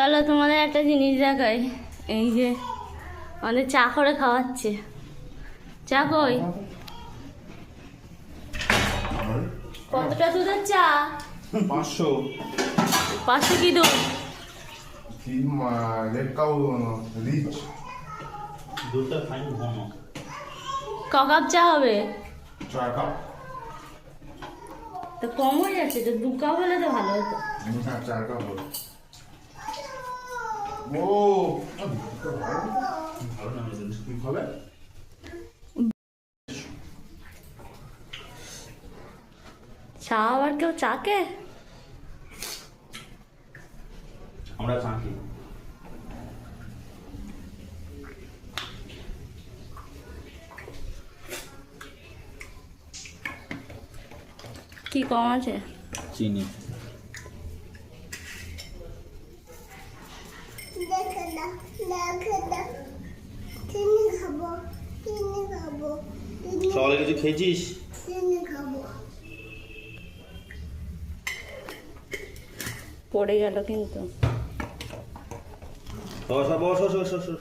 চলো তোমাদের একটা জিনিস দেখাই। এই যে আমাদের চা করে খাওয়াচ্ছে। চা কই? কতটা দুধের চা? 500 500 কি দুধ? রেড কাউ রিচ দুধটা ফাইন ঘন। ক কাপ চা হবে? 4 কাপ। তো কম হয়ে যাচ্ছে তো, 2 কাপ হলে তো ভালো হতো। 4 কাপ হবে। ও ভালো না জিনিস কি হবে? চা আবার কেউ চাকে? আমরা চাঁকি। কি কম আছে? চিনি। সকালে কিছু খেয়েছিস? পড়ে গেল কিন্তু। বস বস বস বস বস